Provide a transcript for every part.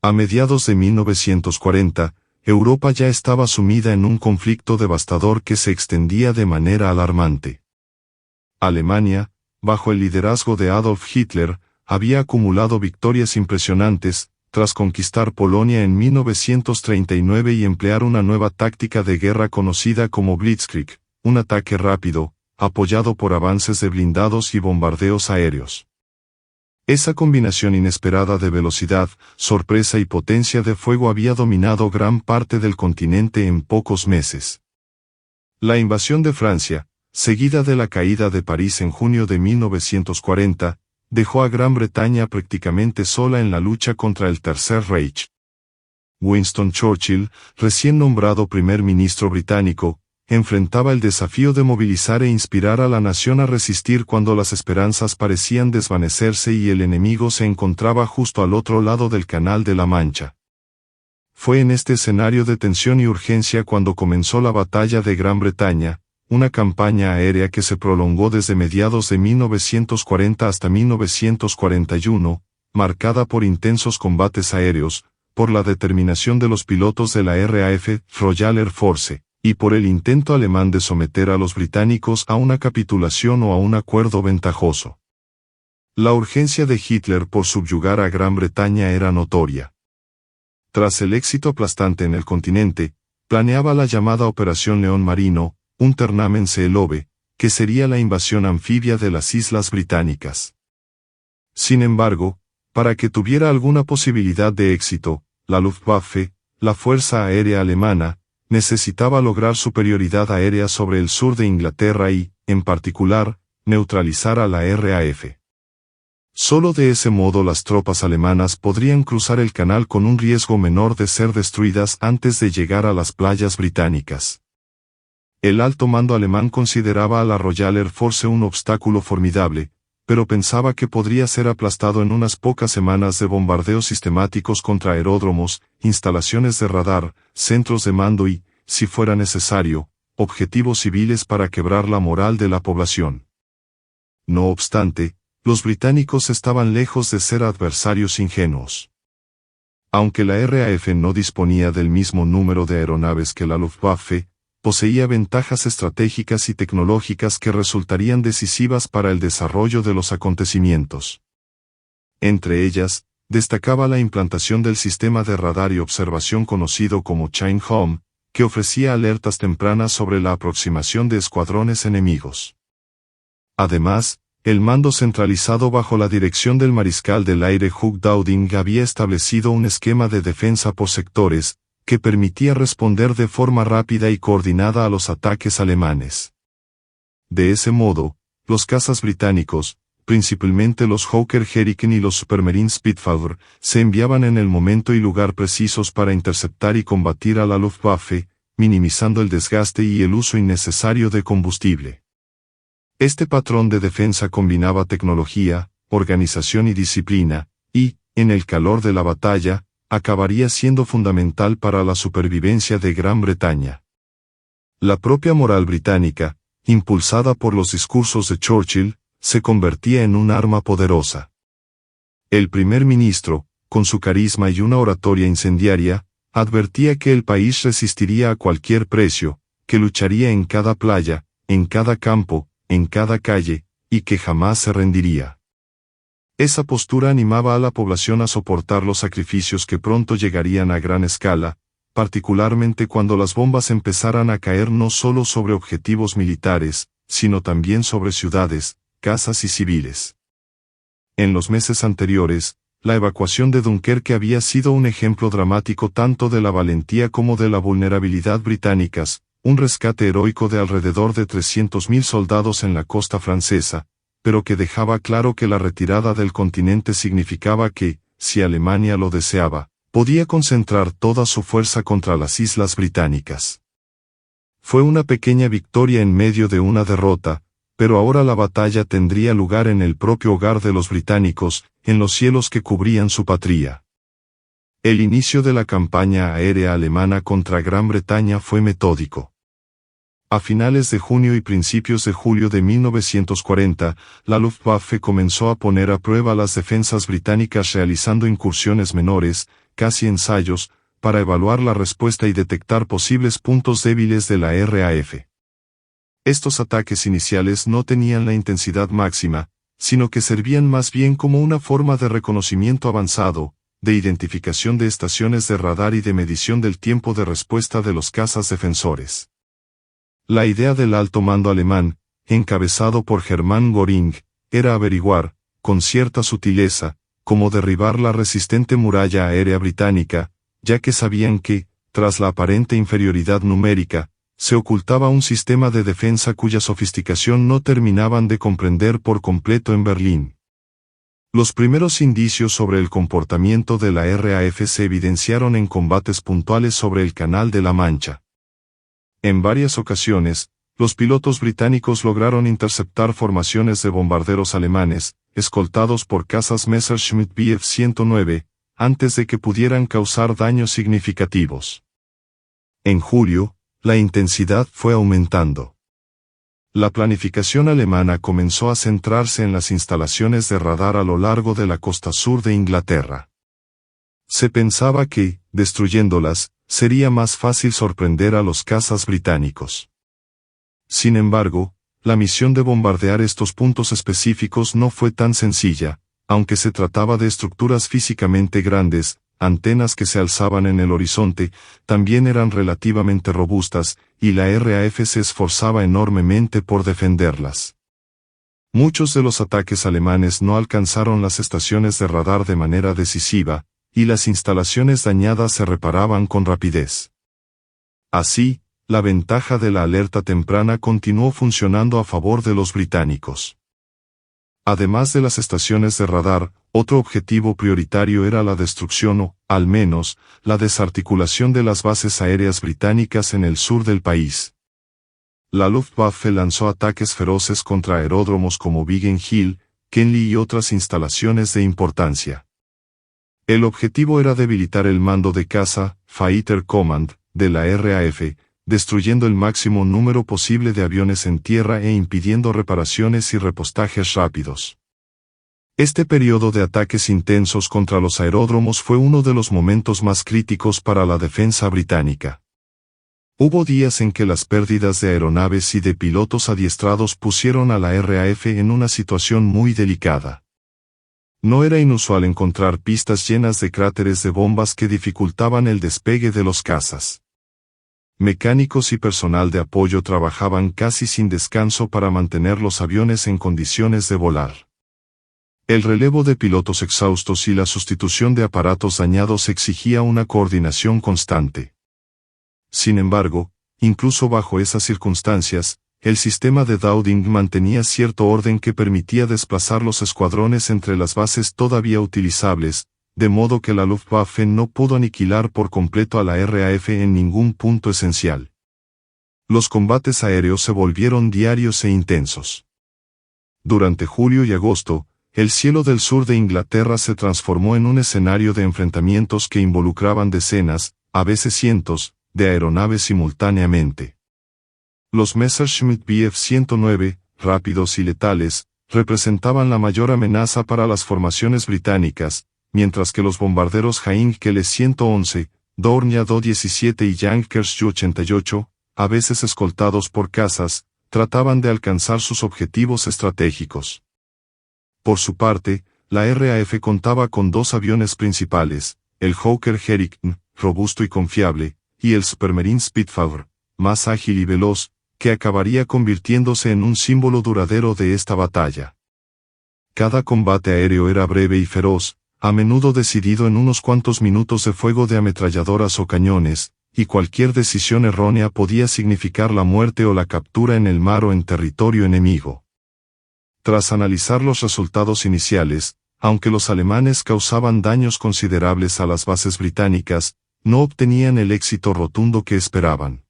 A mediados de 1940, Europa ya estaba sumida en un conflicto devastador que se extendía de manera alarmante. Alemania, bajo el liderazgo de Adolf Hitler, había acumulado victorias impresionantes, tras conquistar Polonia en 1939 y emplear una nueva táctica de guerra conocida como Blitzkrieg, un ataque rápido, apoyado por avances de blindados y bombardeos aéreos. Esa combinación inesperada de velocidad, sorpresa y potencia de fuego había dominado gran parte del continente en pocos meses. La invasión de Francia, seguida de la caída de París en junio de 1940, dejó a Gran Bretaña prácticamente sola en la lucha contra el Tercer Reich. Winston Churchill, recién nombrado primer ministro británico, enfrentaba el desafío de movilizar e inspirar a la nación a resistir cuando las esperanzas parecían desvanecerse y el enemigo se encontraba justo al otro lado del Canal de la Mancha. Fue en este escenario de tensión y urgencia cuando comenzó la Batalla de Gran Bretaña, una campaña aérea que se prolongó desde mediados de 1940 hasta 1941, marcada por intensos combates aéreos, por la determinación de los pilotos de la RAF, Royal Air Force, y por el intento alemán de someter a los británicos a una capitulación o a un acuerdo ventajoso. La urgencia de Hitler por subyugar a Gran Bretaña era notoria. Tras el éxito aplastante en el continente, planeaba la llamada Operación León Marino, Unternehmensseelobe, que sería la invasión anfibia de las islas británicas. Sin embargo, para que tuviera alguna posibilidad de éxito, la Luftwaffe, la Fuerza Aérea Alemana, necesitaba lograr superioridad aérea sobre el sur de Inglaterra y, en particular, neutralizar a la RAF. Solo de ese modo las tropas alemanas podrían cruzar el canal con un riesgo menor de ser destruidas antes de llegar a las playas británicas. El alto mando alemán consideraba a la Royal Air Force un obstáculo formidable, pero pensaba que podría ser aplastado en unas pocas semanas de bombardeos sistemáticos contra aeródromos, instalaciones de radar, centros de mando y, si fuera necesario, objetivos civiles para quebrar la moral de la población. No obstante, los británicos estaban lejos de ser adversarios ingenuos. Aunque la RAF no disponía del mismo número de aeronaves que la Luftwaffe, poseía ventajas estratégicas y tecnológicas que resultarían decisivas para el desarrollo de los acontecimientos. Entre ellas, destacaba la implantación del sistema de radar y observación conocido como Chain Home, que ofrecía alertas tempranas sobre la aproximación de escuadrones enemigos. Además, el mando centralizado bajo la dirección del mariscal del aire Hugh Dowding había establecido un esquema de defensa por sectores, que permitía responder de forma rápida y coordinada a los ataques alemanes. De ese modo, los cazas británicos, principalmente los Hawker Hurricane y los Supermarine Spitfire, se enviaban en el momento y lugar precisos para interceptar y combatir a la Luftwaffe, minimizando el desgaste y el uso innecesario de combustible. Este patrón de defensa combinaba tecnología, organización y disciplina, y, en el calor de la batalla, acabaría siendo fundamental para la supervivencia de Gran Bretaña. La propia moral británica, impulsada por los discursos de Churchill, se convertía en un arma poderosa. El primer ministro, con su carisma y una oratoria incendiaria, advertía que el país resistiría a cualquier precio, que lucharía en cada playa, en cada campo, en cada calle, y que jamás se rendiría. Esa postura animaba a la población a soportar los sacrificios que pronto llegarían a gran escala, particularmente cuando las bombas empezaran a caer no solo sobre objetivos militares, sino también sobre ciudades, casas y civiles. En los meses anteriores, la evacuación de Dunkerque había sido un ejemplo dramático tanto de la valentía como de la vulnerabilidad británicas, un rescate heroico de alrededor de 300.000 soldados en la costa francesa, pero que dejaba claro que la retirada del continente significaba que, si Alemania lo deseaba, podía concentrar toda su fuerza contra las islas británicas. Fue una pequeña victoria en medio de una derrota, pero ahora la batalla tendría lugar en el propio hogar de los británicos, en los cielos que cubrían su patria. El inicio de la campaña aérea alemana contra Gran Bretaña fue metódico. A finales de junio y principios de julio de 1940, la Luftwaffe comenzó a poner a prueba las defensas británicas realizando incursiones menores, casi ensayos, para evaluar la respuesta y detectar posibles puntos débiles de la RAF. Estos ataques iniciales no tenían la intensidad máxima, sino que servían más bien como una forma de reconocimiento avanzado, de identificación de estaciones de radar y de medición del tiempo de respuesta de los cazas defensores. La idea del alto mando alemán, encabezado por Hermann Göring, era averiguar, con cierta sutileza, cómo derribar la resistente muralla aérea británica, ya que sabían que, tras la aparente inferioridad numérica, se ocultaba un sistema de defensa cuya sofisticación no terminaban de comprender por completo en Berlín. Los primeros indicios sobre el comportamiento de la RAF se evidenciaron en combates puntuales sobre el Canal de la Mancha. En varias ocasiones, los pilotos británicos lograron interceptar formaciones de bombarderos alemanes, escoltados por cazas Messerschmitt Bf 109, antes de que pudieran causar daños significativos. En julio, la intensidad fue aumentando. La planificación alemana comenzó a centrarse en las instalaciones de radar a lo largo de la costa sur de Inglaterra. Se pensaba que, destruyéndolas, sería más fácil sorprender a los cazas británicos. Sin embargo, la misión de bombardear estos puntos específicos no fue tan sencilla, aunque se trataba de estructuras físicamente grandes, antenas que se alzaban en el horizonte, también eran relativamente robustas, y la RAF se esforzaba enormemente por defenderlas. Muchos de los ataques alemanes no alcanzaron las estaciones de radar de manera decisiva, y las instalaciones dañadas se reparaban con rapidez. Así, la ventaja de la alerta temprana continuó funcionando a favor de los británicos. Además de las estaciones de radar, otro objetivo prioritario era la destrucción o, al menos, la desarticulación de las bases aéreas británicas en el sur del país. La Luftwaffe lanzó ataques feroces contra aeródromos como Biggin Hill, Kenley y otras instalaciones de importancia. El objetivo era debilitar el mando de caza, Fighter Command, de la RAF, destruyendo el máximo número posible de aviones en tierra e impidiendo reparaciones y repostajes rápidos. Este periodo de ataques intensos contra los aeródromos fue uno de los momentos más críticos para la defensa británica. Hubo días en que las pérdidas de aeronaves y de pilotos adiestrados pusieron a la RAF en una situación muy delicada. No era inusual encontrar pistas llenas de cráteres de bombas que dificultaban el despegue de los cazas. Mecánicos y personal de apoyo trabajaban casi sin descanso para mantener los aviones en condiciones de volar. El relevo de pilotos exhaustos y la sustitución de aparatos dañados exigía una coordinación constante. Sin embargo, incluso bajo esas circunstancias, el sistema de Dowding mantenía cierto orden que permitía desplazar los escuadrones entre las bases todavía utilizables, de modo que la Luftwaffe no pudo aniquilar por completo a la RAF en ningún punto esencial. Los combates aéreos se volvieron diarios e intensos. Durante julio y agosto, el cielo del sur de Inglaterra se transformó en un escenario de enfrentamientos que involucraban decenas, a veces cientos, de aeronaves simultáneamente. Los Messerschmitt Bf 109, rápidos y letales, representaban la mayor amenaza para las formaciones británicas, mientras que los bombarderos Heinkel 111, Dornier Do-17 y Junkers Ju-88, a veces escoltados por cazas, trataban de alcanzar sus objetivos estratégicos. Por su parte, la RAF contaba con dos aviones principales, el Hawker Herrick, robusto y confiable, y el Supermarine Spitfire, más ágil y veloz, que acabaría convirtiéndose en un símbolo duradero de esta batalla. Cada combate aéreo era breve y feroz, a menudo decidido en unos cuantos minutos de fuego de ametralladoras o cañones, y cualquier decisión errónea podía significar la muerte o la captura en el mar o en territorio enemigo. Tras analizar los resultados iniciales, aunque los alemanes causaban daños considerables a las bases británicas, no obtenían el éxito rotundo que esperaban.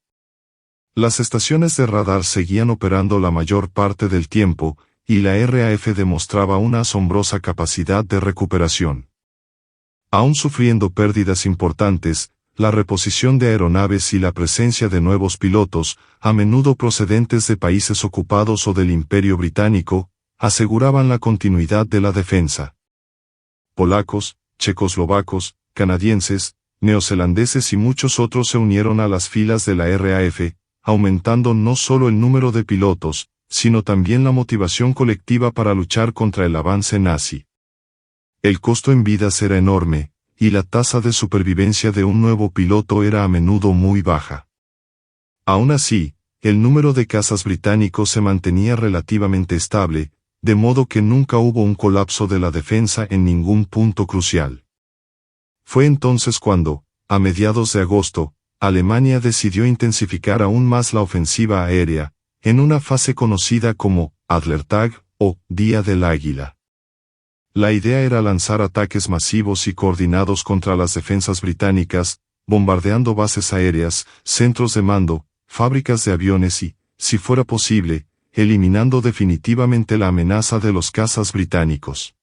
Las estaciones de radar seguían operando la mayor parte del tiempo, y la RAF demostraba una asombrosa capacidad de recuperación. Aún sufriendo pérdidas importantes, la reposición de aeronaves y la presencia de nuevos pilotos, a menudo procedentes de países ocupados o del Imperio Británico, aseguraban la continuidad de la defensa. Polacos, checoslovacos, canadienses, neozelandeses y muchos otros se unieron a las filas de la RAF, aumentando no solo el número de pilotos, sino también la motivación colectiva para luchar contra el avance nazi. El costo en vidas era enorme, y la tasa de supervivencia de un nuevo piloto era a menudo muy baja. Aún así, el número de cazas británicos se mantenía relativamente estable, de modo que nunca hubo un colapso de la defensa en ningún punto crucial. Fue entonces cuando, a mediados de agosto, Alemania decidió intensificar aún más la ofensiva aérea, en una fase conocida como Adlertag o Día del Águila. La idea era lanzar ataques masivos y coordinados contra las defensas británicas, bombardeando bases aéreas, centros de mando, fábricas de aviones y, si fuera posible, eliminando definitivamente la amenaza de los cazas británicos.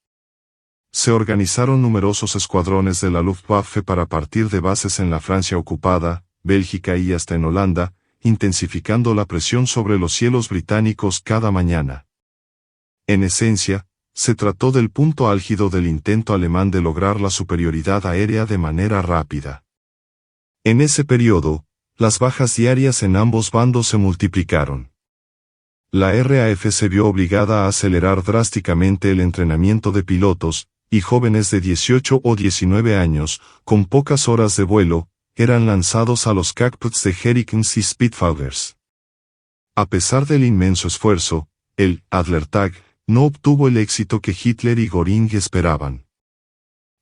Se organizaron numerosos escuadrones de la Luftwaffe para partir de bases en la Francia ocupada, Bélgica y hasta en Holanda, intensificando la presión sobre los cielos británicos cada mañana. En esencia, se trató del punto álgido del intento alemán de lograr la superioridad aérea de manera rápida. En ese periodo, las bajas diarias en ambos bandos se multiplicaron. La RAF se vio obligada a acelerar drásticamente el entrenamiento de pilotos, y jóvenes de 18 o 19 años, con pocas horas de vuelo, eran lanzados a los cockpits de Hurricanes y Spitfires. A pesar del inmenso esfuerzo, el Adlertag no obtuvo el éxito que Hitler y Göring esperaban.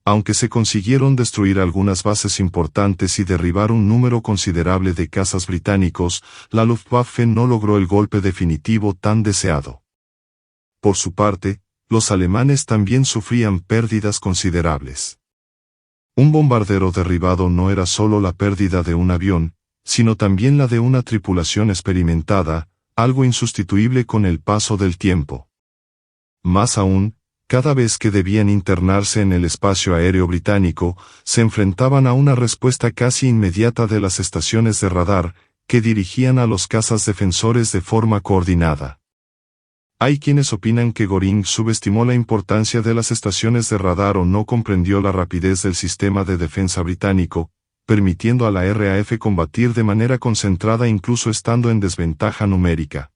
Aunque se consiguieron destruir algunas bases importantes y derribar un número considerable de cazas británicos, la Luftwaffe no logró el golpe definitivo tan deseado. Por su parte, los alemanes también sufrían pérdidas considerables. Un bombardero derribado no era solo la pérdida de un avión, sino también la de una tripulación experimentada, algo insustituible con el paso del tiempo. Más aún, cada vez que debían internarse en el espacio aéreo británico, se enfrentaban a una respuesta casi inmediata de las estaciones de radar, que dirigían a los cazas defensores de forma coordinada. Hay quienes opinan que Göring subestimó la importancia de las estaciones de radar o no comprendió la rapidez del sistema de defensa británico, permitiendo a la RAF combatir de manera concentrada incluso estando en desventaja numérica.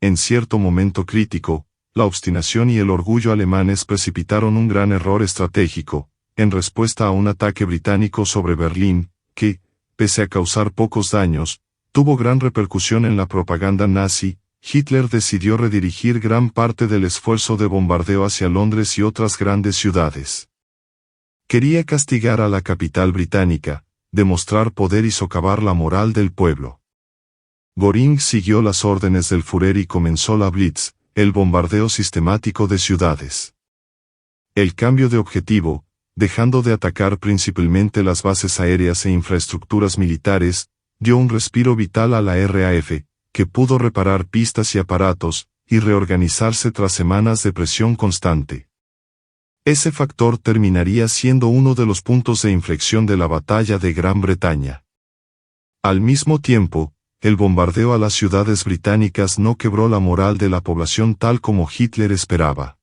En cierto momento crítico, la obstinación y el orgullo alemanes precipitaron un gran error estratégico, en respuesta a un ataque británico sobre Berlín, que, pese a causar pocos daños, tuvo gran repercusión en la propaganda nazi. Hitler decidió redirigir gran parte del esfuerzo de bombardeo hacia Londres y otras grandes ciudades. Quería castigar a la capital británica, demostrar poder y socavar la moral del pueblo. Göring siguió las órdenes del Führer y comenzó la Blitz, el bombardeo sistemático de ciudades. El cambio de objetivo, dejando de atacar principalmente las bases aéreas e infraestructuras militares, dio un respiro vital a la RAF, que pudo reparar pistas y aparatos, y reorganizarse tras semanas de presión constante. Ese factor terminaría siendo uno de los puntos de inflexión de la batalla de Gran Bretaña. Al mismo tiempo, el bombardeo a las ciudades británicas no quebró la moral de la población tal como Hitler esperaba.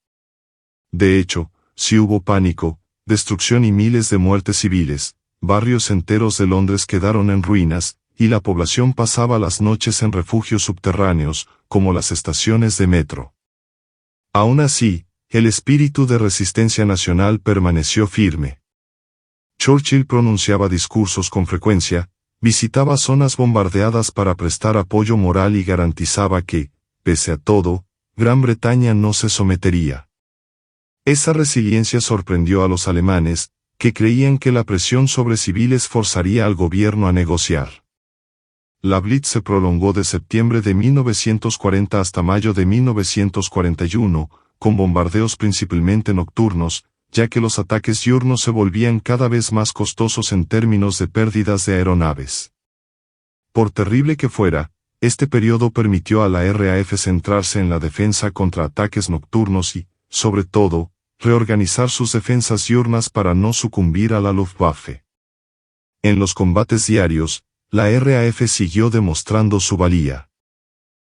De hecho, sí hubo pánico, destrucción y miles de muertes civiles, barrios enteros de Londres quedaron en ruinas, y la población pasaba las noches en refugios subterráneos, como las estaciones de metro. Aún así, el espíritu de resistencia nacional permaneció firme. Churchill pronunciaba discursos con frecuencia, visitaba zonas bombardeadas para prestar apoyo moral y garantizaba que, pese a todo, Gran Bretaña no se sometería. Esa resiliencia sorprendió a los alemanes, que creían que la presión sobre civiles forzaría al gobierno a negociar. La Blitz se prolongó de septiembre de 1940 hasta mayo de 1941, con bombardeos principalmente nocturnos, ya que los ataques diurnos se volvían cada vez más costosos en términos de pérdidas de aeronaves. Por terrible que fuera, este periodo permitió a la RAF centrarse en la defensa contra ataques nocturnos y, sobre todo, reorganizar sus defensas diurnas para no sucumbir a la Luftwaffe. En los combates diarios, la RAF siguió demostrando su valía.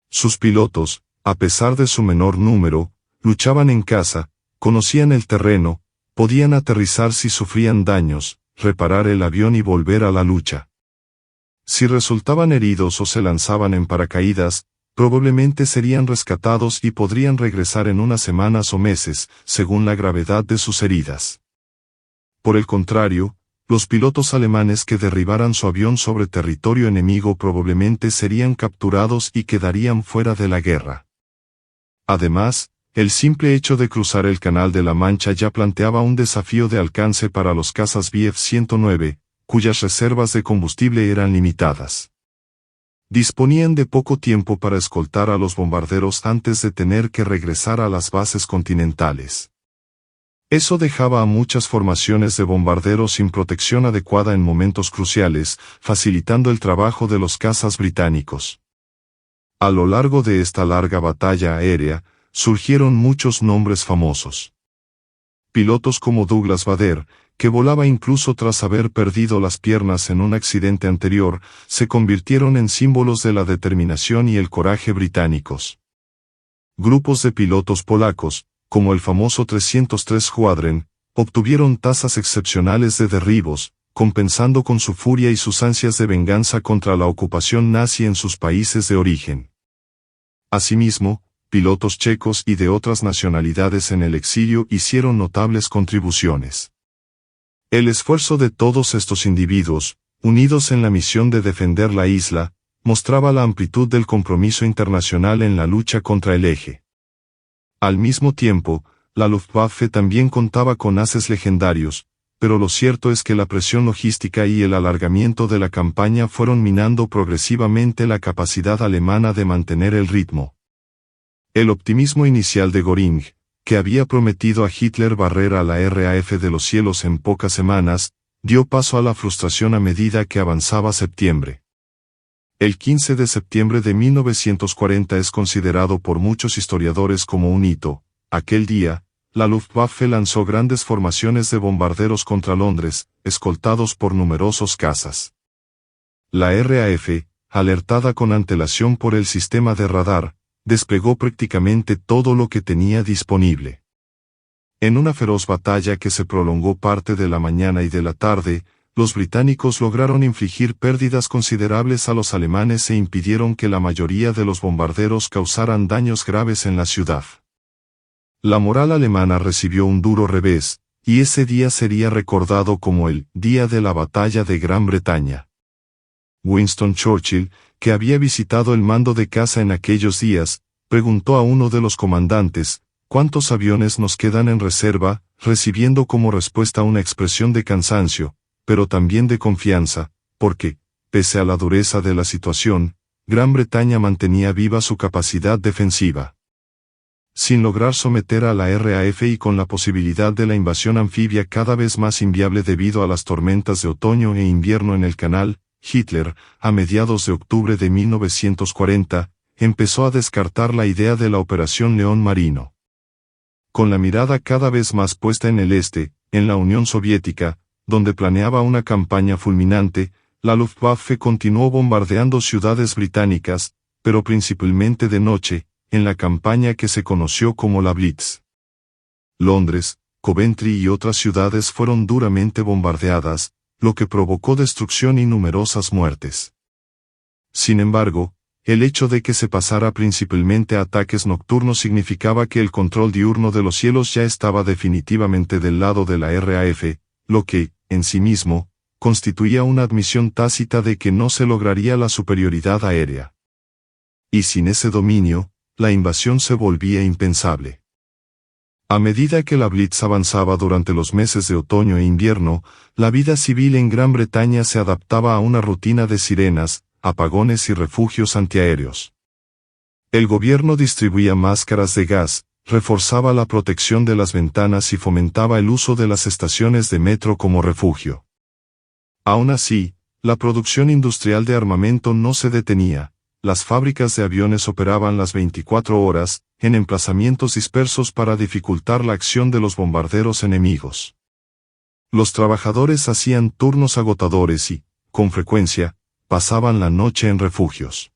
Sus pilotos, a pesar de su menor número, luchaban en casa, conocían el terreno, podían aterrizar si sufrían daños, reparar el avión y volver a la lucha. Si resultaban heridos o se lanzaban en paracaídas, probablemente serían rescatados y podrían regresar en unas semanas o meses, según la gravedad de sus heridas. Por el contrario, los pilotos alemanes que derribaran su avión sobre territorio enemigo probablemente serían capturados y quedarían fuera de la guerra. Además, el simple hecho de cruzar el Canal de la Mancha ya planteaba un desafío de alcance para los cazas Bf-109, cuyas reservas de combustible eran limitadas. Disponían de poco tiempo para escoltar a los bombarderos antes de tener que regresar a las bases continentales. Eso dejaba a muchas formaciones de bombarderos sin protección adecuada en momentos cruciales, facilitando el trabajo de los cazas británicos. A lo largo de esta larga batalla aérea, surgieron muchos nombres famosos. Pilotos como Douglas Bader, que volaba incluso tras haber perdido las piernas en un accidente anterior, se convirtieron en símbolos de la determinación y el coraje británicos. Grupos de pilotos polacos, como el famoso 303 Squadron, obtuvieron tasas excepcionales de derribos, compensando con su furia y sus ansias de venganza contra la ocupación nazi en sus países de origen. Asimismo, pilotos checos y de otras nacionalidades en el exilio hicieron notables contribuciones. El esfuerzo de todos estos individuos, unidos en la misión de defender la isla, mostraba la amplitud del compromiso internacional en la lucha contra el eje. Al mismo tiempo, la Luftwaffe también contaba con ases legendarios, pero lo cierto es que la presión logística y el alargamiento de la campaña fueron minando progresivamente la capacidad alemana de mantener el ritmo. El optimismo inicial de Göring, que había prometido a Hitler barrer a la RAF de los cielos en pocas semanas, dio paso a la frustración a medida que avanzaba septiembre. El 15 de septiembre de 1940 es considerado por muchos historiadores como un hito. Aquel día, la Luftwaffe lanzó grandes formaciones de bombarderos contra Londres, escoltados por numerosos cazas. La RAF, alertada con antelación por el sistema de radar, desplegó prácticamente todo lo que tenía disponible. En una feroz batalla que se prolongó parte de la mañana y de la tarde, los británicos lograron infligir pérdidas considerables a los alemanes e impidieron que la mayoría de los bombarderos causaran daños graves en la ciudad. La moral alemana recibió un duro revés, y ese día sería recordado como el Día de la Batalla de Gran Bretaña. Winston Churchill, que había visitado el mando de caza en aquellos días, preguntó a uno de los comandantes, ¿cuántos aviones nos quedan en reserva?, recibiendo como respuesta una expresión de cansancio, pero también de confianza, porque, pese a la dureza de la situación, Gran Bretaña mantenía viva su capacidad defensiva. Sin lograr someter a la RAF y con la posibilidad de la invasión anfibia cada vez más inviable debido a las tormentas de otoño e invierno en el canal, Hitler, a mediados de octubre de 1940, empezó a descartar la idea de la Operación León Marino. Con la mirada cada vez más puesta en el este, en la Unión Soviética, donde planeaba una campaña fulminante, la Luftwaffe continuó bombardeando ciudades británicas, pero principalmente de noche, en la campaña que se conoció como la Blitz. Londres, Coventry y otras ciudades fueron duramente bombardeadas, lo que provocó destrucción y numerosas muertes. Sin embargo, el hecho de que se pasara principalmente a ataques nocturnos significaba que el control diurno de los cielos ya estaba definitivamente del lado de la RAF, lo que, en sí mismo, constituía una admisión tácita de que no se lograría la superioridad aérea. Y sin ese dominio, la invasión se volvía impensable. A medida que la Blitz avanzaba durante los meses de otoño e invierno, la vida civil en Gran Bretaña se adaptaba a una rutina de sirenas, apagones y refugios antiaéreos. El gobierno distribuía máscaras de gas, reforzaba la protección de las ventanas y fomentaba el uso de las estaciones de metro como refugio. Aún así, la producción industrial de armamento no se detenía. Las fábricas de aviones operaban las 24 horas, en emplazamientos dispersos para dificultar la acción de los bombarderos enemigos. Los trabajadores hacían turnos agotadores y, con frecuencia, pasaban la noche en refugios.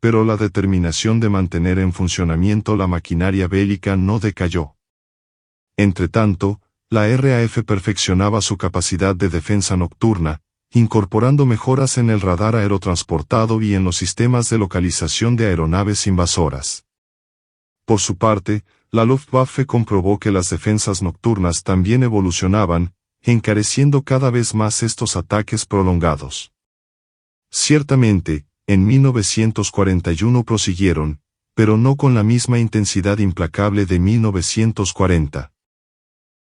Pero la determinación de mantener en funcionamiento la maquinaria bélica no decayó. Entretanto, la RAF perfeccionaba su capacidad de defensa nocturna, incorporando mejoras en el radar aerotransportado y en los sistemas de localización de aeronaves invasoras. Por su parte, la Luftwaffe comprobó que las defensas nocturnas también evolucionaban, encareciendo cada vez más estos ataques prolongados. Ciertamente, en 1941 prosiguieron, pero no con la misma intensidad implacable de 1940.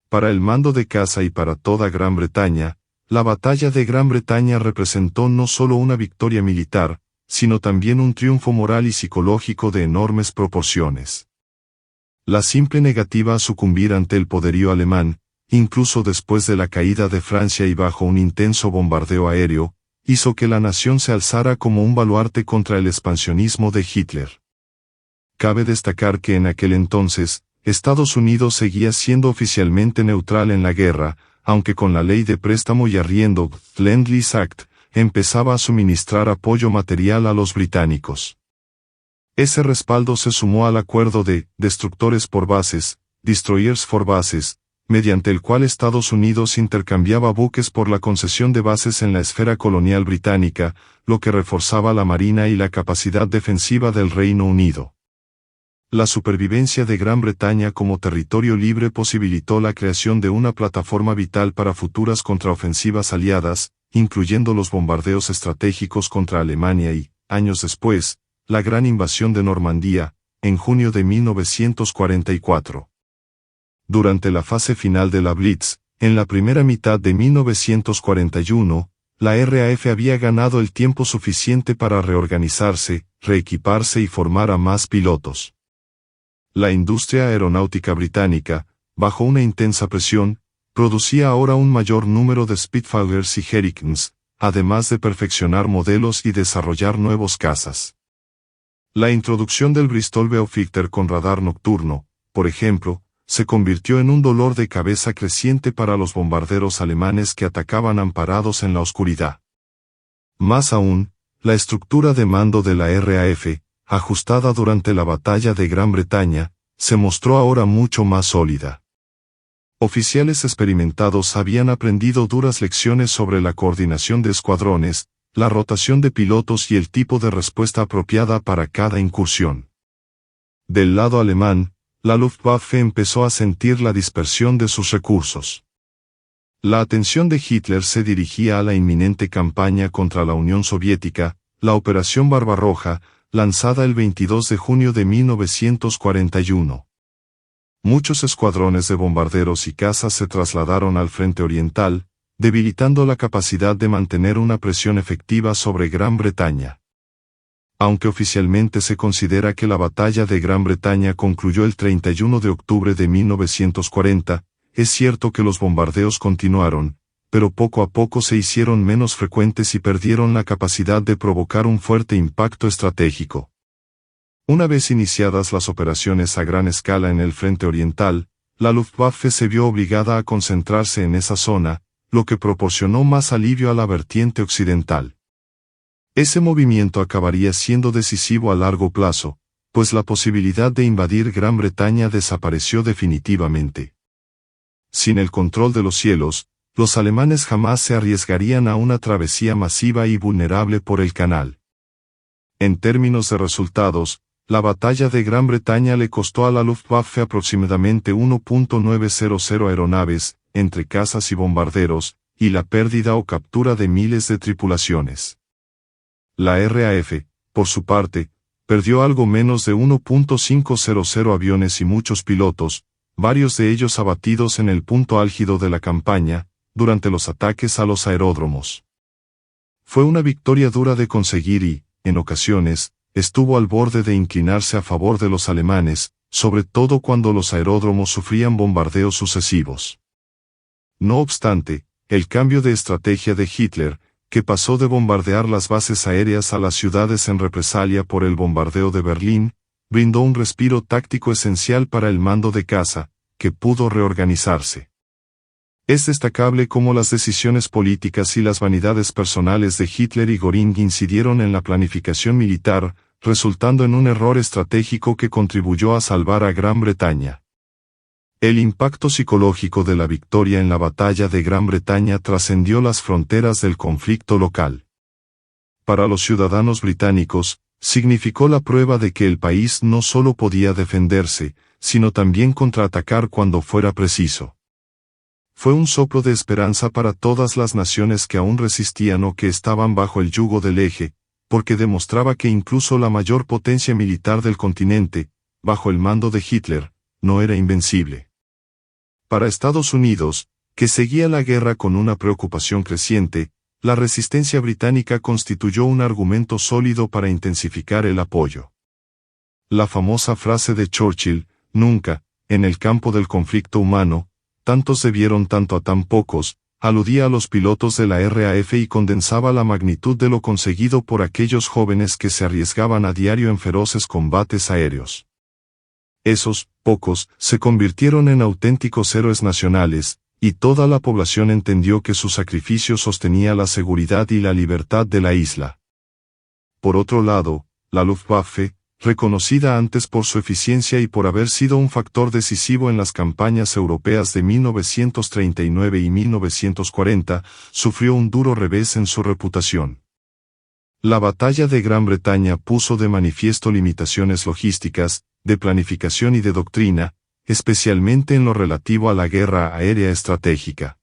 Para el mando de caza y para toda Gran Bretaña, la batalla de Gran Bretaña representó no solo una victoria militar, sino también un triunfo moral y psicológico de enormes proporciones. La simple negativa a sucumbir ante el poderío alemán, incluso después de la caída de Francia y bajo un intenso bombardeo aéreo, hizo que la nación se alzara como un baluarte contra el expansionismo de Hitler. Cabe destacar que en aquel entonces, Estados Unidos seguía siendo oficialmente neutral en la guerra, aunque con la ley de préstamo y arriendo, Lend-Lease Act, empezaba a suministrar apoyo material a los británicos. Ese respaldo se sumó al acuerdo de destructores por bases, destroyers for bases, mediante el cual Estados Unidos intercambiaba buques por la concesión de bases en la esfera colonial británica, lo que reforzaba la marina y la capacidad defensiva del Reino Unido. La supervivencia de Gran Bretaña como territorio libre posibilitó la creación de una plataforma vital para futuras contraofensivas aliadas, incluyendo los bombardeos estratégicos contra Alemania y, años después, la gran invasión de Normandía, en junio de 1944. Durante la fase final de la Blitz, en la primera mitad de 1941, la RAF había ganado el tiempo suficiente para reorganizarse, reequiparse y formar a más pilotos. La industria aeronáutica británica, bajo una intensa presión, producía ahora un mayor número de Spitfires y Hurricanes, además de perfeccionar modelos y desarrollar nuevos cazas. La introducción del Bristol Beaufighter con radar nocturno, por ejemplo, se convirtió en un dolor de cabeza creciente para los bombarderos alemanes que atacaban amparados en la oscuridad. Más aún, la estructura de mando de la RAF, ajustada durante la batalla de Gran Bretaña, se mostró ahora mucho más sólida. Oficiales experimentados habían aprendido duras lecciones sobre la coordinación de escuadrones, la rotación de pilotos y el tipo de respuesta apropiada para cada incursión. Del lado alemán, la Luftwaffe empezó a sentir la dispersión de sus recursos. La atención de Hitler se dirigía a la inminente campaña contra la Unión Soviética, la Operación Barbarroja, lanzada el 22 de junio de 1941. Muchos escuadrones de bombarderos y cazas se trasladaron al frente oriental, debilitando la capacidad de mantener una presión efectiva sobre Gran Bretaña. Aunque oficialmente se considera que la batalla de Gran Bretaña concluyó el 31 de octubre de 1940, es cierto que los bombardeos continuaron, pero poco a poco se hicieron menos frecuentes y perdieron la capacidad de provocar un fuerte impacto estratégico. Una vez iniciadas las operaciones a gran escala en el frente oriental, la Luftwaffe se vio obligada a concentrarse en esa zona, lo que proporcionó más alivio a la vertiente occidental. Ese movimiento acabaría siendo decisivo a largo plazo, pues la posibilidad de invadir Gran Bretaña desapareció definitivamente. Sin el control de los cielos, los alemanes jamás se arriesgarían a una travesía masiva y vulnerable por el canal. En términos de resultados, la batalla de Gran Bretaña le costó a la Luftwaffe aproximadamente 1.900 aeronaves, entre cazas y bombarderos, y la pérdida o captura de miles de tripulaciones. La RAF, por su parte, perdió algo menos de 1.500 aviones y muchos pilotos, varios de ellos abatidos en el punto álgido de la campaña, durante los ataques a los aeródromos. Fue una victoria dura de conseguir y, en ocasiones, estuvo al borde de inclinarse a favor de los alemanes, sobre todo cuando los aeródromos sufrían bombardeos sucesivos. No obstante, el cambio de estrategia de Hitler, que pasó de bombardear las bases aéreas a las ciudades en represalia por el bombardeo de Berlín, brindó un respiro táctico esencial para el mando de caza, que pudo reorganizarse. Es destacable cómo las decisiones políticas y las vanidades personales de Hitler y Göring incidieron en la planificación militar, resultando en un error estratégico que contribuyó a salvar a Gran Bretaña. El impacto psicológico de la victoria en la batalla de Gran Bretaña trascendió las fronteras del conflicto local. Para los ciudadanos británicos, significó la prueba de que el país no solo podía defenderse, sino también contraatacar cuando fuera preciso. Fue un soplo de esperanza para todas las naciones que aún resistían o que estaban bajo el yugo del eje, porque demostraba que incluso la mayor potencia militar del continente, bajo el mando de Hitler, no era invencible. Para Estados Unidos, que seguía la guerra con una preocupación creciente, la resistencia británica constituyó un argumento sólido para intensificar el apoyo. La famosa frase de Churchill, nunca, en el campo del conflicto humano, tantos se vieron tanto a tan pocos, aludía a los pilotos de la RAF y condensaba la magnitud de lo conseguido por aquellos jóvenes que se arriesgaban a diario en feroces combates aéreos. Esos, pocos, se convirtieron en auténticos héroes nacionales, y toda la población entendió que su sacrificio sostenía la seguridad y la libertad de la isla. Por otro lado, la Luftwaffe, reconocida antes por su eficiencia y por haber sido un factor decisivo en las campañas europeas de 1939 y 1940, sufrió un duro revés en su reputación. La batalla de Gran Bretaña puso de manifiesto limitaciones logísticas, de planificación y de doctrina, especialmente en lo relativo a la guerra aérea estratégica.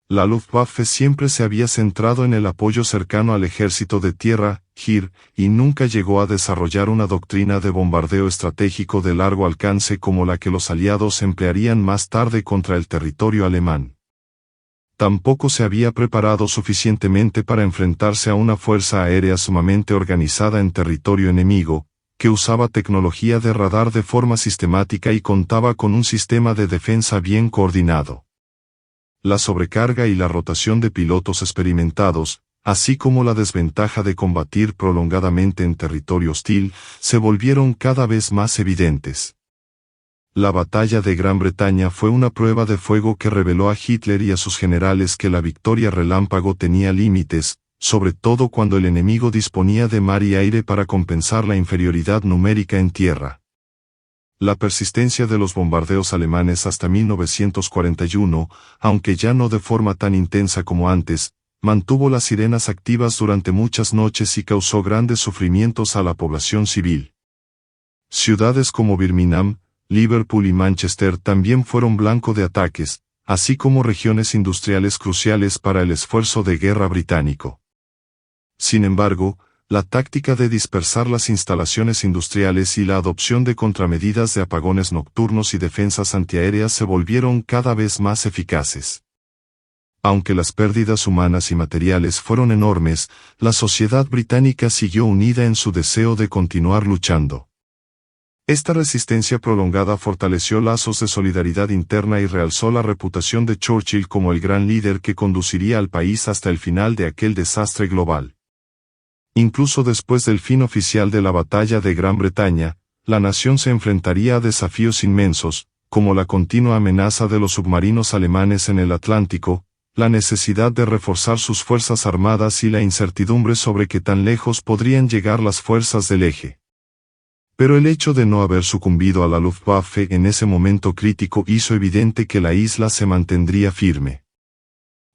La Luftwaffe siempre se había centrado en el apoyo cercano al ejército de tierra, GIR, y nunca llegó a desarrollar una doctrina de bombardeo estratégico de largo alcance como la que los aliados emplearían más tarde contra el territorio alemán. Tampoco se había preparado suficientemente para enfrentarse a una fuerza aérea sumamente organizada en territorio enemigo, que usaba tecnología de radar de forma sistemática y contaba con un sistema de defensa bien coordinado. La sobrecarga y la rotación de pilotos experimentados, así como la desventaja de combatir prolongadamente en territorio hostil, se volvieron cada vez más evidentes. La batalla de Gran Bretaña fue una prueba de fuego que reveló a Hitler y a sus generales que la victoria relámpago tenía límites, sobre todo cuando el enemigo disponía de mar y aire para compensar la inferioridad numérica en tierra. La persistencia de los bombardeos alemanes hasta 1941, aunque ya no de forma tan intensa como antes, mantuvo las sirenas activas durante muchas noches y causó grandes sufrimientos a la población civil. Ciudades como Birmingham, Liverpool y Manchester también fueron blanco de ataques, así como regiones industriales cruciales para el esfuerzo de guerra británico. Sin embargo, la táctica de dispersar las instalaciones industriales y la adopción de contramedidas de apagones nocturnos y defensas antiaéreas se volvieron cada vez más eficaces. Aunque las pérdidas humanas y materiales fueron enormes, la sociedad británica siguió unida en su deseo de continuar luchando. Esta resistencia prolongada fortaleció lazos de solidaridad interna y realzó la reputación de Churchill como el gran líder que conduciría al país hasta el final de aquel desastre global. Incluso después del fin oficial de la batalla de Gran Bretaña, la nación se enfrentaría a desafíos inmensos, como la continua amenaza de los submarinos alemanes en el Atlántico, la necesidad de reforzar sus fuerzas armadas y la incertidumbre sobre qué tan lejos podrían llegar las fuerzas del eje. Pero el hecho de no haber sucumbido a la Luftwaffe en ese momento crítico hizo evidente que la isla se mantendría firme.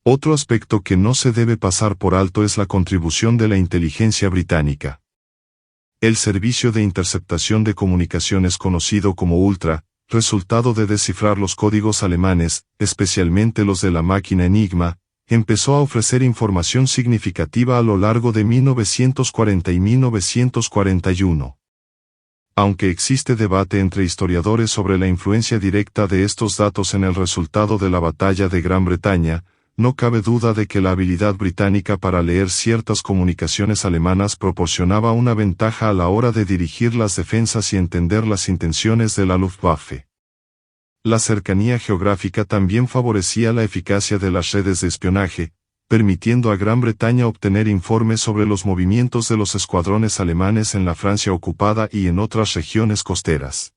Otro aspecto que no se debe pasar por alto es la contribución de la inteligencia británica. El servicio de interceptación de comunicaciones conocido como Ultra, resultado de descifrar los códigos alemanes, especialmente los de la máquina Enigma, empezó a ofrecer información significativa a lo largo de 1940 y 1941. Aunque existe debate entre historiadores sobre la influencia directa de estos datos en el resultado de la batalla de Gran Bretaña, no cabe duda de que la habilidad británica para leer ciertas comunicaciones alemanas proporcionaba una ventaja a la hora de dirigir las defensas y entender las intenciones de la Luftwaffe. La cercanía geográfica también favorecía la eficacia de las redes de espionaje, permitiendo a Gran Bretaña obtener informes sobre los movimientos de los escuadrones alemanes en la Francia ocupada y en otras regiones costeras.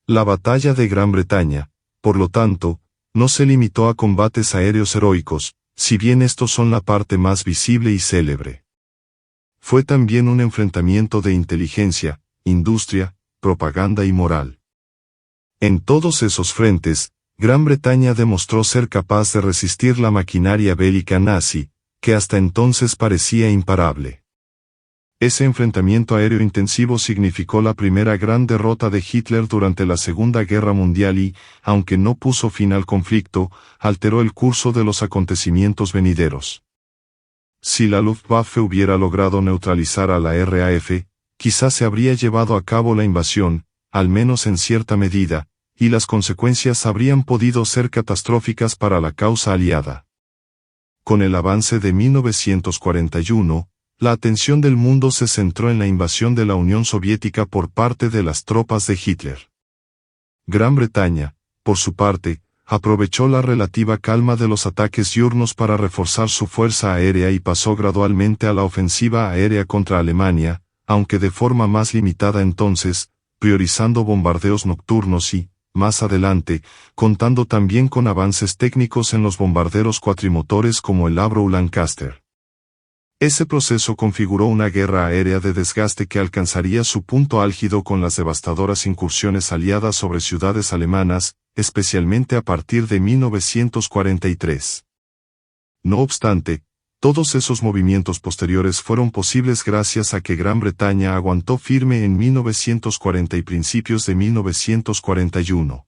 La batalla de Gran Bretaña, por lo tanto, no se limitó a combates aéreos heroicos, si bien estos son la parte más visible y célebre. Fue también un enfrentamiento de inteligencia, industria, propaganda y moral. En todos esos frentes, Gran Bretaña demostró ser capaz de resistir la maquinaria bélica nazi, que hasta entonces parecía imparable. Ese enfrentamiento aéreo intensivo significó la primera gran derrota de Hitler durante la Segunda Guerra Mundial y, aunque no puso fin al conflicto, alteró el curso de los acontecimientos venideros. Si la Luftwaffe hubiera logrado neutralizar a la RAF, quizás se habría llevado a cabo la invasión, al menos en cierta medida, y las consecuencias habrían podido ser catastróficas para la causa aliada. Con el avance de 1941, la atención del mundo se centró en la invasión de la Unión Soviética por parte de las tropas de Hitler. Gran Bretaña, por su parte, aprovechó la relativa calma de los ataques diurnos para reforzar su fuerza aérea y pasó gradualmente a la ofensiva aérea contra Alemania, aunque de forma más limitada entonces, priorizando bombardeos nocturnos y, más adelante, contando también con avances técnicos en los bombarderos cuatrimotores como el Avro Lancaster. Ese proceso configuró una guerra aérea de desgaste que alcanzaría su punto álgido con las devastadoras incursiones aliadas sobre ciudades alemanas, especialmente a partir de 1943. No obstante, todos esos movimientos posteriores fueron posibles gracias a que Gran Bretaña aguantó firme en 1940 y principios de 1941.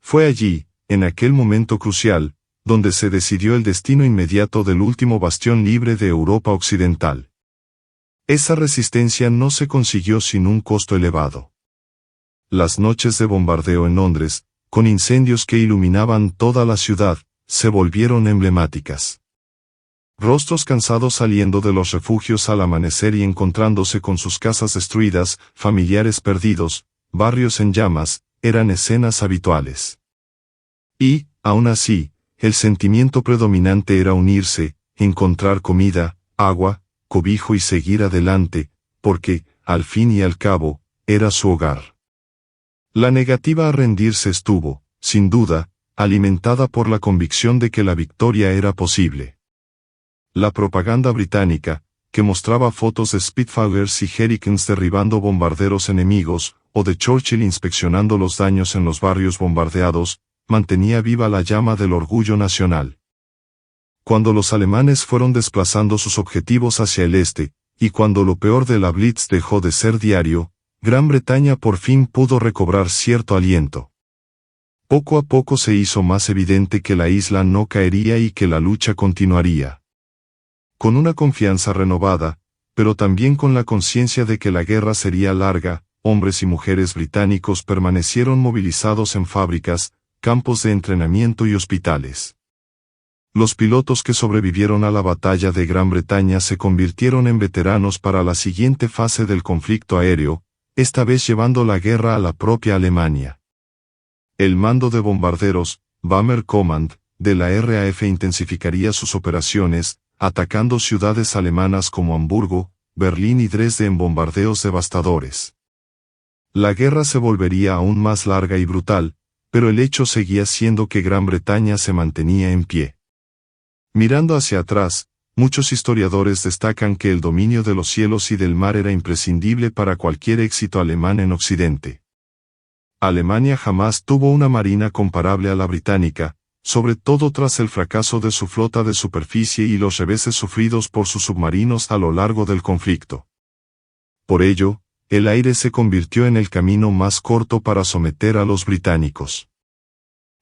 Fue allí, en aquel momento crucial, donde se decidió el destino inmediato del último bastión libre de Europa Occidental. Esa resistencia no se consiguió sin un costo elevado. Las noches de bombardeo en Londres, con incendios que iluminaban toda la ciudad, se volvieron emblemáticas. Rostros cansados saliendo de los refugios al amanecer y encontrándose con sus casas destruidas, familiares perdidos, barrios en llamas, eran escenas habituales. Y, aún así, el sentimiento predominante era unirse, encontrar comida, agua, cobijo y seguir adelante, porque, al fin y al cabo, era su hogar. La negativa a rendirse estuvo, sin duda, alimentada por la convicción de que la victoria era posible. La propaganda británica, que mostraba fotos de Spitfires y Hurricanes derribando bombarderos enemigos, o de Churchill inspeccionando los daños en los barrios bombardeados, mantenía viva la llama del orgullo nacional. Cuando los alemanes fueron desplazando sus objetivos hacia el este, y cuando lo peor de la Blitz dejó de ser diario, Gran Bretaña por fin pudo recobrar cierto aliento. Poco a poco se hizo más evidente que la isla no caería y que la lucha continuaría. Con una confianza renovada, pero también con la conciencia de que la guerra sería larga, hombres y mujeres británicos permanecieron movilizados en fábricas, campos de entrenamiento y hospitales. Los pilotos que sobrevivieron a la batalla de Gran Bretaña se convirtieron en veteranos para la siguiente fase del conflicto aéreo, esta vez llevando la guerra a la propia Alemania. El mando de bombarderos, Bomber Command, de la RAF intensificaría sus operaciones, atacando ciudades alemanas como Hamburgo, Berlín y Dresde en bombardeos devastadores. La guerra se volvería aún más larga y brutal, pero el hecho seguía siendo que Gran Bretaña se mantenía en pie. Mirando hacia atrás, muchos historiadores destacan que el dominio de los cielos y del mar era imprescindible para cualquier éxito alemán en Occidente. Alemania jamás tuvo una marina comparable a la británica, sobre todo tras el fracaso de su flota de superficie y los reveses sufridos por sus submarinos a lo largo del conflicto. Por ello, el aire se convirtió en el camino más corto para someter a los británicos.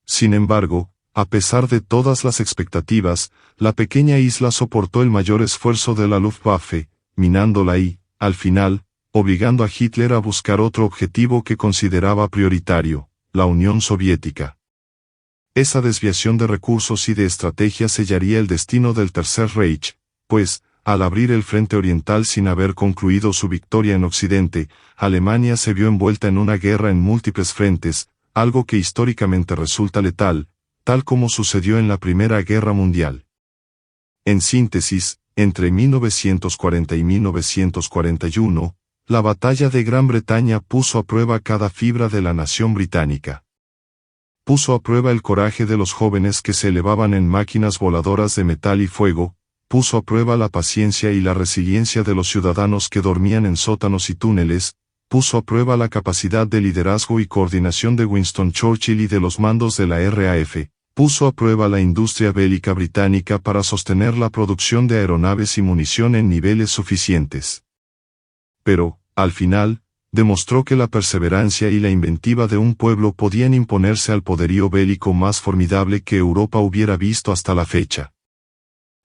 Sin embargo, a pesar de todas las expectativas, la pequeña isla soportó el mayor esfuerzo de la Luftwaffe, minándola y, al final, obligando a Hitler a buscar otro objetivo que consideraba prioritario, la Unión Soviética. Esa desviación de recursos y de estrategia sellaría el destino del Tercer Reich, pues, al abrir el frente oriental sin haber concluido su victoria en Occidente, Alemania se vio envuelta en una guerra en múltiples frentes, algo que históricamente resulta letal, tal como sucedió en la Primera Guerra Mundial. En síntesis, entre 1940 y 1941, la batalla de Gran Bretaña puso a prueba cada fibra de la nación británica. puso a prueba el coraje de los jóvenes que se elevaban en máquinas voladoras de metal y fuego, puso a prueba la paciencia y la resiliencia de los ciudadanos que dormían en sótanos y túneles, puso a prueba la capacidad de liderazgo y coordinación de Winston Churchill y de los mandos de la RAF, puso a prueba la industria bélica británica para sostener la producción de aeronaves y munición en niveles suficientes. Pero, al final, demostró que la perseverancia y la inventiva de un pueblo podían imponerse al poderío bélico más formidable que Europa hubiera visto hasta la fecha.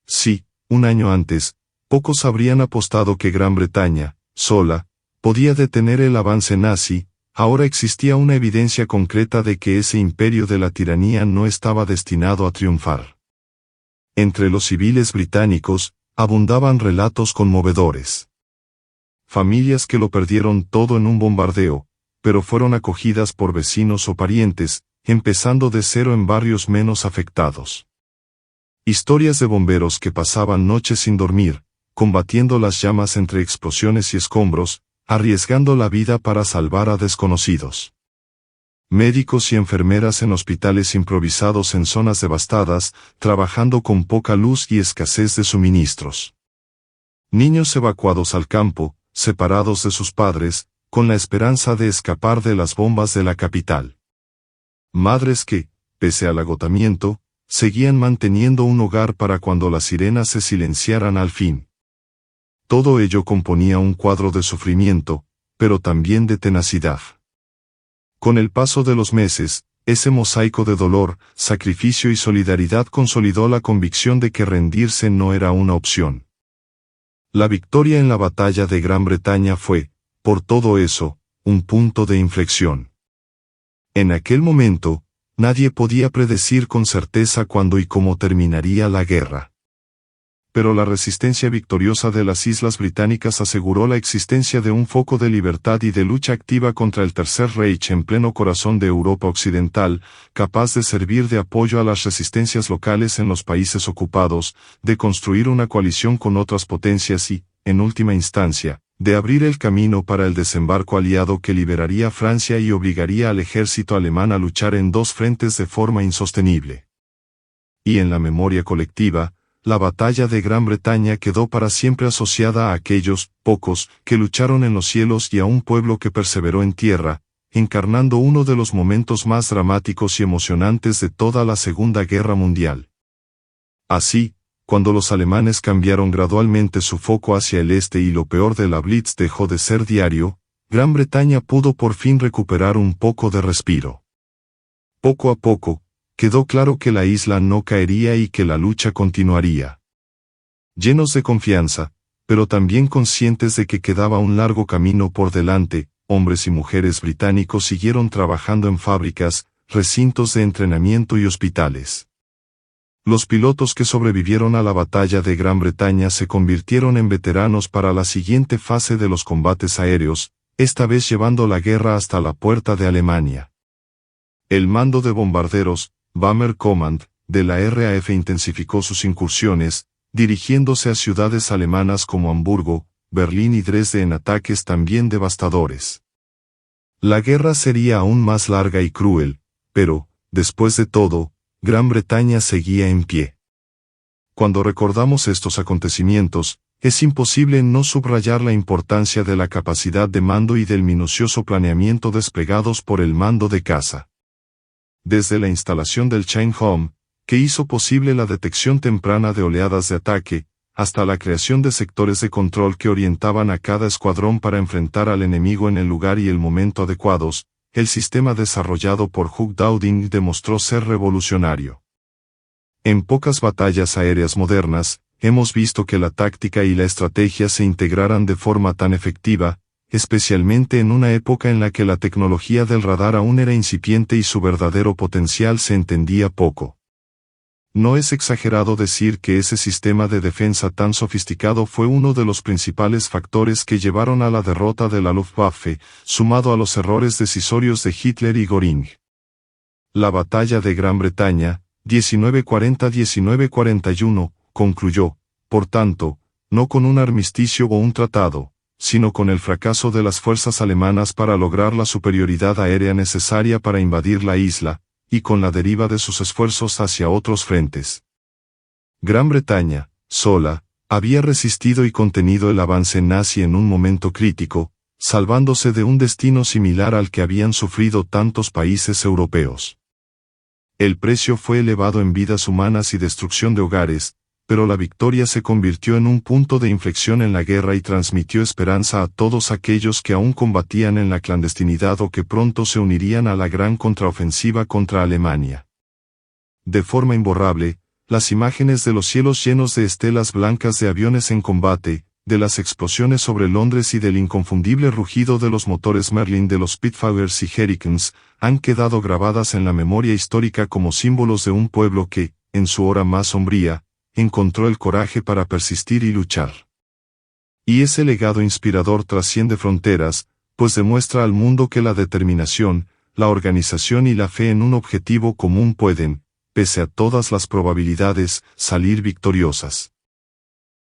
Sí, un año antes, pocos habrían apostado que Gran Bretaña, sola, podía detener el avance nazi. Ahora existía una evidencia concreta de que ese imperio de la tiranía no estaba destinado a triunfar. Entre los civiles británicos, abundaban relatos conmovedores. Familias que lo perdieron todo en un bombardeo, pero fueron acogidas por vecinos o parientes, empezando de cero en barrios menos afectados. Historias de bomberos que pasaban noches sin dormir, combatiendo las llamas entre explosiones y escombros, arriesgando la vida para salvar a desconocidos. Médicos y enfermeras en hospitales improvisados en zonas devastadas, trabajando con poca luz y escasez de suministros. Niños evacuados al campo, separados de sus padres, con la esperanza de escapar de las bombas de la capital. Madres que, pese al agotamiento, seguían manteniendo un hogar para cuando las sirenas se silenciaran al fin. Todo ello componía un cuadro de sufrimiento, pero también de tenacidad. Con el paso de los meses, ese mosaico de dolor, sacrificio y solidaridad consolidó la convicción de que rendirse no era una opción. La victoria en la batalla de Gran Bretaña fue, por todo eso, un punto de inflexión. En aquel momento, nadie podía predecir con certeza cuándo y cómo terminaría la guerra. Pero la resistencia victoriosa de las Islas Británicas aseguró la existencia de un foco de libertad y de lucha activa contra el Tercer Reich en pleno corazón de Europa Occidental, capaz de servir de apoyo a las resistencias locales en los países ocupados, de construir una coalición con otras potencias y, en última instancia, de abrir el camino para el desembarco aliado que liberaría Francia y obligaría al ejército alemán a luchar en dos frentes de forma insostenible. Y en la memoria colectiva, la batalla de Gran Bretaña quedó para siempre asociada a aquellos, pocos, que lucharon en los cielos y a un pueblo que perseveró en tierra, encarnando uno de los momentos más dramáticos y emocionantes de toda la Segunda Guerra Mundial. Así, cuando los alemanes cambiaron gradualmente su foco hacia el este y lo peor de la Blitz dejó de ser diario, Gran Bretaña pudo por fin recuperar un poco de respiro. Poco a poco, quedó claro que la isla no caería y que la lucha continuaría. Llenos de confianza, pero también conscientes de que quedaba un largo camino por delante, hombres y mujeres británicos siguieron trabajando en fábricas, recintos de entrenamiento y hospitales. Los pilotos que sobrevivieron a la batalla de Gran Bretaña se convirtieron en veteranos para la siguiente fase de los combates aéreos, esta vez llevando la guerra hasta la puerta de Alemania. El mando de bombarderos, Bomber Command, de la RAF intensificó sus incursiones, dirigiéndose a ciudades alemanas como Hamburgo, Berlín y Dresde en ataques también devastadores. La guerra sería aún más larga y cruel, pero, después de todo, Gran Bretaña seguía en pie. Cuando recordamos estos acontecimientos, es imposible no subrayar la importancia de la capacidad de mando y del minucioso planeamiento desplegados por el mando de caza. Desde la instalación del Chain Home, que hizo posible la detección temprana de oleadas de ataque, hasta la creación de sectores de control que orientaban a cada escuadrón para enfrentar al enemigo en el lugar y el momento adecuados, el sistema desarrollado por Hugh Dowding demostró ser revolucionario. En pocas batallas aéreas modernas, hemos visto que la táctica y la estrategia se integraran de forma tan efectiva, especialmente en una época en la que la tecnología del radar aún era incipiente y su verdadero potencial se entendía poco. No es exagerado decir que ese sistema de defensa tan sofisticado fue uno de los principales factores que llevaron a la derrota de la Luftwaffe, sumado a los errores decisorios de Hitler y Göring. La batalla de Gran Bretaña, 1940-1941, concluyó, por tanto, no con un armisticio o un tratado, sino con el fracaso de las fuerzas alemanas para lograr la superioridad aérea necesaria para invadir la isla, y con la deriva de sus esfuerzos hacia otros frentes. Gran Bretaña, sola, había resistido y contenido el avance nazi en un momento crítico, salvándose de un destino similar al que habían sufrido tantos países europeos. El precio fue elevado en vidas humanas y destrucción de hogares, pero la victoria se convirtió en un punto de inflexión en la guerra y transmitió esperanza a todos aquellos que aún combatían en la clandestinidad o que pronto se unirían a la gran contraofensiva contra Alemania. De forma imborrable, las imágenes de los cielos llenos de estelas blancas de aviones en combate, de las explosiones sobre Londres y del inconfundible rugido de los motores Merlin de los Spitfires y Hurricanes, han quedado grabadas en la memoria histórica como símbolos de un pueblo que, en su hora más sombría, encontró el coraje para persistir y luchar. Y ese legado inspirador trasciende fronteras, pues demuestra al mundo que la determinación, la organización y la fe en un objetivo común pueden, pese a todas las probabilidades, salir victoriosas.